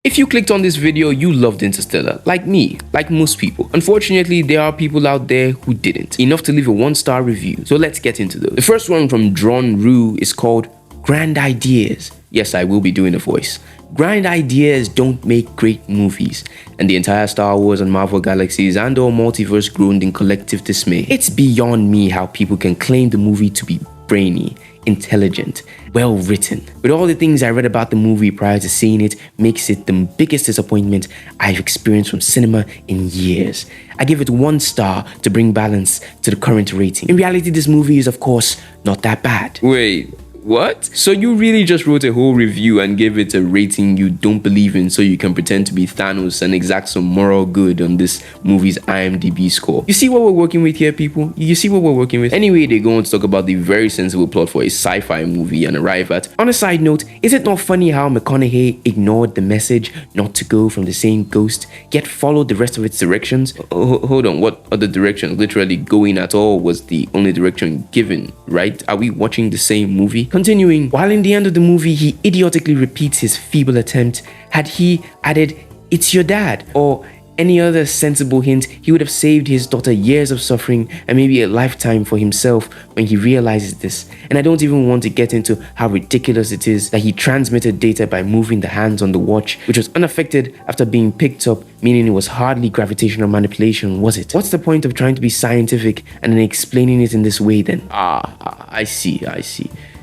If you clicked on this video, you loved Interstellar, like me, like most people. Unfortunately, there are people out there who didn't. Enough to leave a 1-star review, so let's get into those. The first one from Dron Rue is called Grand Ideas. Yes, I will be doing a voice. Grand ideas don't make great movies, and the entire Star Wars and Marvel galaxies and or multiverse groaned in collective dismay. It's beyond me how people can claim the movie to be brainy, intelligent, well written. With all the things I read about the movie prior to seeing it, makes it the biggest disappointment I've experienced from cinema in years. I give it 1 star to bring balance to the current rating. In reality, this movie is of course not that bad. Wait, what? So you really just wrote a whole review and gave it a rating you don't believe in so you can pretend to be Thanos and exact some moral good on this movie's IMDb score? You see what we're working with here, people? You see what we're working with? Anyway, they go on to talk about the very sensible plot for a sci-fi movie and arrive at, on a side note, is it not funny how McConaughey ignored the message not to go from the same ghost, yet followed the rest of its directions? Hold on, what other directions? Literally going at all was the only direction given, right? Are we watching the same movie? Continuing, while in the end of the movie he idiotically repeats his feeble attempt, had he added, "It's your dad," or any other sensible hint, he would have saved his daughter years of suffering and maybe a lifetime for himself when he realizes this. And I don't even want to get into how ridiculous it is that he transmitted data by moving the hands on the watch, which was unaffected after being picked up, meaning it was hardly gravitational manipulation, was it? What's the point of trying to be scientific and then explaining it in this way then? I see.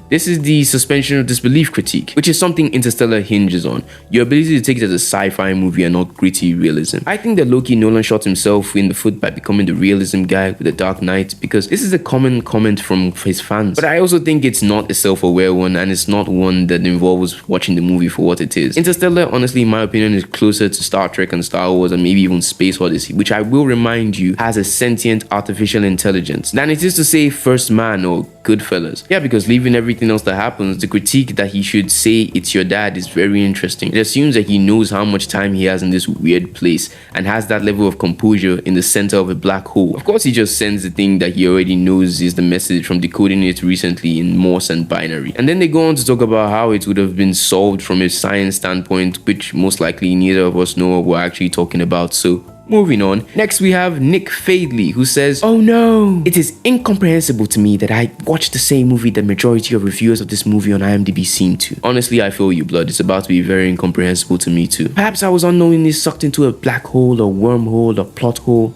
This is the suspension of disbelief critique, which is something Interstellar hinges on. Your ability to take it as a sci-fi movie and not gritty realism. I think that low-key Nolan shot himself in the foot by becoming the realism guy with The Dark Knight, because this is a common comment from his fans. But I also think it's not a self-aware one, and it's not one that involves watching the movie for what it is. Interstellar, honestly, in my opinion, is closer to Star Trek and Star Wars and maybe even Space Odyssey, which I will remind you has a sentient artificial intelligence, than it is to say First Man or Goodfellas. Yeah, because leaving everything else that happens, the critique that he should say it's your dad is very interesting. It assumes that he knows how much time he has in this weird place and has that level of composure in the center of a black hole. Of course, he just sends the thing that he already knows is the message from decoding it recently in Morse and binary. And then they go on to talk about how it would have been solved from a science standpoint, which most likely neither of us know what we're actually talking about, so moving on. Next we have Nick Fadley, who says, "Oh no! It is incomprehensible to me that I watched the same movie the majority of reviewers of this movie on IMDb seem to." Honestly, I feel you, blood. It's about to be very incomprehensible to me too. Perhaps I was unknowingly sucked into a black hole or wormhole or plot hole.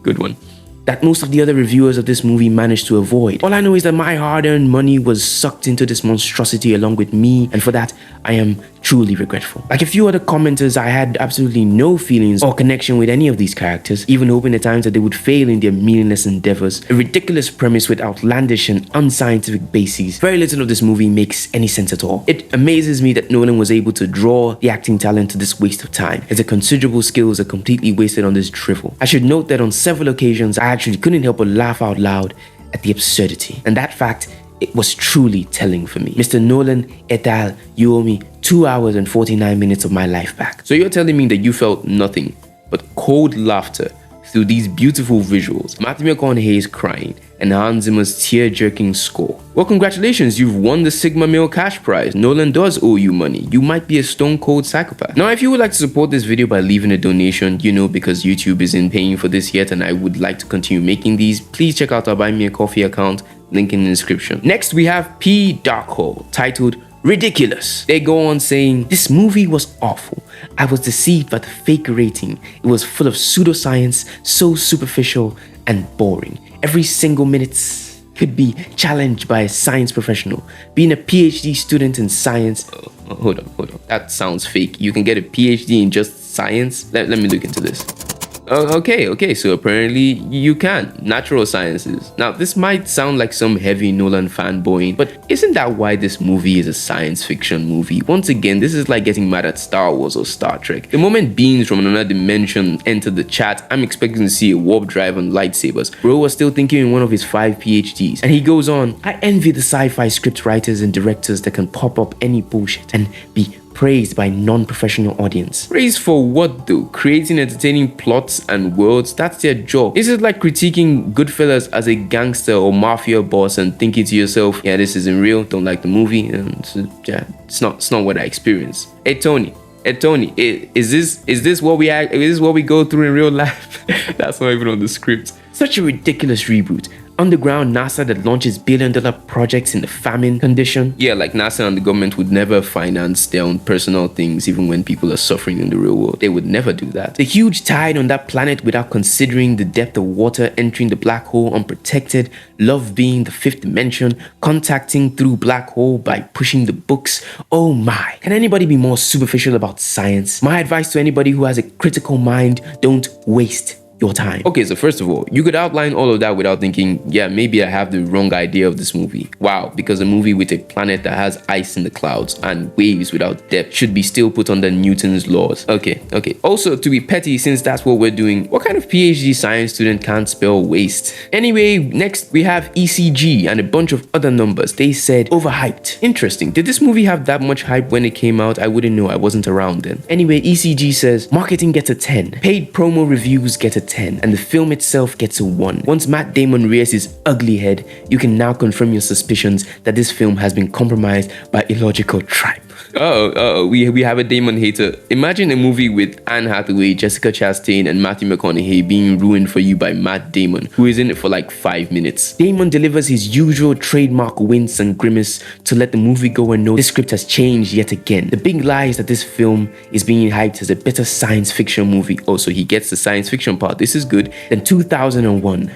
Good one. That most of the other reviewers of this movie managed to avoid. All I know is that my hard-earned money was sucked into this monstrosity along with me, and for that, I am truly regretful. Like a few other commenters, I had absolutely no feelings or connection with any of these characters, even hoping at times that they would fail in their meaningless endeavors. A ridiculous premise with outlandish and unscientific bases. Very little of this movie makes any sense at all. It amazes me that Nolan was able to draw the acting talent to this waste of time, as the considerable skills are completely wasted on this drivel. I should note that on several occasions, I actually couldn't help but laugh out loud at the absurdity, and that fact, it was truly telling for me. Mr. Nolan et al., you owe me 2 hours and 49 minutes of my life back. So you're telling me that you felt nothing but cold laughter through these beautiful visuals, Matthew McConaughey's crying, and Hans Zimmer's tear-jerking score. Well, congratulations, you've won the Sigma Male cash prize. Nolan does owe you money. You might be a stone-cold psychopath. Now, if you would like to support this video by leaving a donation, because YouTube isn't paying for this yet and I would like to continue making these, please check out our Buy Me a Coffee account, link in the description. Next, we have P. Darkhole, titled Ridiculous. They go on saying, "This movie was awful. I was deceived by the fake rating. It was full of pseudoscience, so superficial and boring. Every single minute could be challenged by a science professional. Being a PhD student in science..." Hold on. That sounds fake. You can get a PhD in just science? Let me look into this. Okay, so apparently you can. Natural sciences. Now, this might sound like some heavy Nolan fanboying, but isn't that why this movie is a science fiction movie? Once again, this is like getting mad at Star Wars or Star Trek. The moment beings from another dimension enter the chat, I'm expecting to see a warp drive and lightsabers. Bro was still thinking in one of his 5 PhDs. And he goes on, "I envy the sci-fi script writers and directors that can pop up any bullshit and be praised by non-professional audience." Praised for what though? Creating entertaining plots and worlds? That's their job. This is like critiquing Goodfellas as a gangster or mafia boss and thinking to yourself, yeah, this isn't real, don't like the movie, and yeah, it's not what I experienced. Hey Tony, Tony, is this what we go through in real life? That's not even on the script. Such a ridiculous reboot. Underground NASA that launches billion-dollar projects in the famine condition. Yeah, like NASA and the government would never finance their own personal things even when people are suffering in the real world. They would never do that. The huge tide on that planet without considering the depth of water entering the black hole unprotected, love being the fifth dimension, contacting through black hole by pushing the books. Oh my. Can anybody be more superficial about science? My advice to anybody who has a critical mind, don't waste your time. Okay, so first of all, you could outline all of that without thinking, yeah, maybe I have the wrong idea of this movie. Wow, because a movie with a planet that has ice in the clouds and waves without depth should be still put under Newton's laws. Okay. Also, to be petty, since that's what we're doing, what kind of PhD science student can't spell waste? Anyway, next we have ECG and a bunch of other numbers. They said overhyped. Interesting. Did this movie have that much hype when it came out? I wouldn't know. I wasn't around then. Anyway, ECG says marketing gets a 10. Paid promo reviews get a 10, and the film itself gets a 1. Once Matt Damon rears his ugly head, you can now confirm your suspicions that this film has been compromised by illogical tripe. We have a Damon hater. Imagine a movie with Anne Hathaway, Jessica Chastain, and Matthew McConaughey being ruined for you by Matt Damon, who is in it for like 5 minutes. Damon delivers his usual trademark wince and grimace to let the moviegoer know this script has changed yet again. The big lie is that this film is being hyped as a better science fiction movie. Also, he gets the science fiction part. This is good. Then 2001.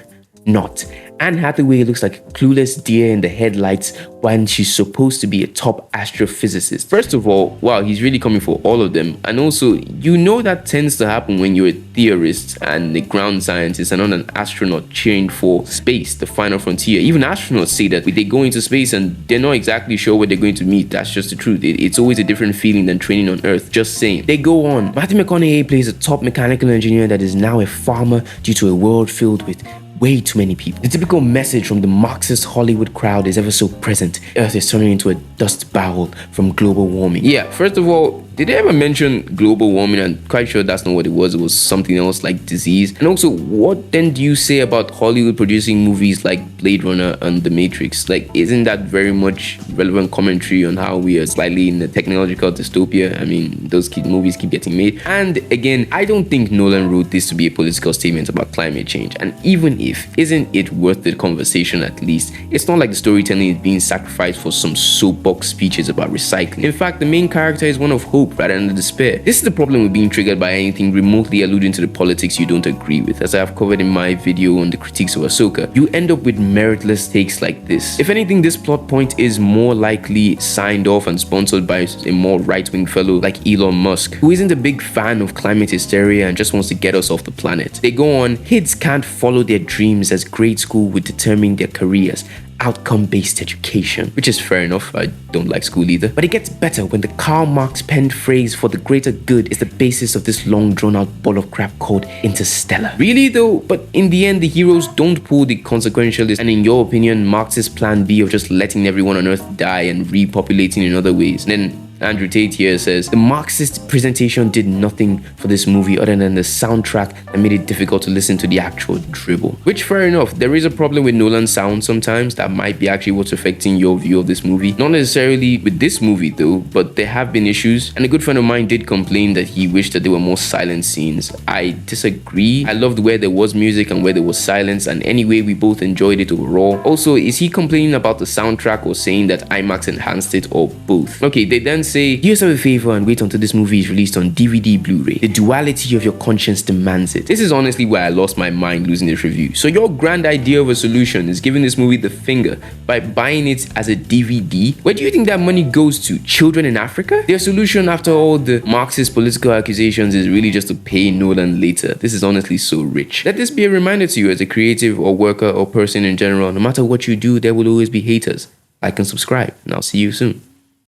Not. Anne Hathaway looks like a clueless deer in the headlights when she's supposed to be a top astrophysicist. First of all, wow, he's really coming for all of them. And also, you know that tends to happen when you're a theorist and a ground scientist and not an astronaut cheering for space, the final frontier. Even astronauts say that they go into space and they're not exactly sure what they're going to meet. That's just the truth. It's always a different feeling than training on Earth. Just saying. They go on. Matthew McConaughey plays a top mechanical engineer that is now a farmer due to a world filled with way too many people. The typical message from the Marxist Hollywood crowd is ever so present. Earth is turning into a dust bowl from global warming. Yeah, first of all, did they ever mention global warming? I'm quite sure that's not what it was. It was something else like disease. And also, what then do you say about Hollywood producing movies like Blade Runner and The Matrix? Like, isn't that very much relevant commentary on how we are slightly in a technological dystopia? I mean, those movies keep getting made. And again, I don't think Nolan wrote this to be a political statement about climate change. And even if, isn't it worth the conversation at least? It's not like the storytelling is being sacrificed for some soapbox speeches about recycling. In fact, the main character is one of hope rather than the despair. This is the problem with being triggered by anything remotely alluding to the politics you don't agree with. As I have covered in my video on the critiques of Ahsoka, you end up with meritless takes like this. If anything, this plot point is more likely signed off and sponsored by a more right-wing fellow like Elon Musk, who isn't a big fan of climate hysteria and just wants to get us off the planet. They go on, kids can't follow their dreams as grade school would determine their careers. Outcome-based education, which is fair enough. I don't like school either. But it gets better when the Karl Marx penned phrase for the greater good is the basis of this long drawn-out ball of crap called Interstellar. Really though? But in the end, the heroes don't pull the consequentialist and in your opinion, Marx's plan B of just letting everyone on Earth die and repopulating in other ways. And then Andrew Tate here says, the Marxist presentation did nothing for this movie other than the soundtrack that made it difficult to listen to the actual dribble. Which, fair enough, there is a problem with Nolan's sound sometimes that might be actually what's affecting your view of this movie. Not necessarily with this movie though, but there have been issues. And a good friend of mine did complain that he wished that there were more silent scenes. I disagree. I loved where there was music and where there was silence, and anyway, we both enjoyed it overall. Also, is he complaining about the soundtrack or saying that IMAX enhanced it, or both? Okay, they then say, do yourself a favor and wait until this movie is released on DVD Blu-ray. The duality of your conscience demands it. This is honestly where I lost my mind losing this review. So your grand idea of a solution is giving this movie the finger by buying it as a DVD? Where do you think that money goes to? Children in Africa? Their solution after all the Marxist political accusations is really just to pay Nolan later. This is honestly so rich. Let this be a reminder to you as a creative or worker or person in general, no matter what you do, there will always be haters. Like and subscribe, and I'll see you soon.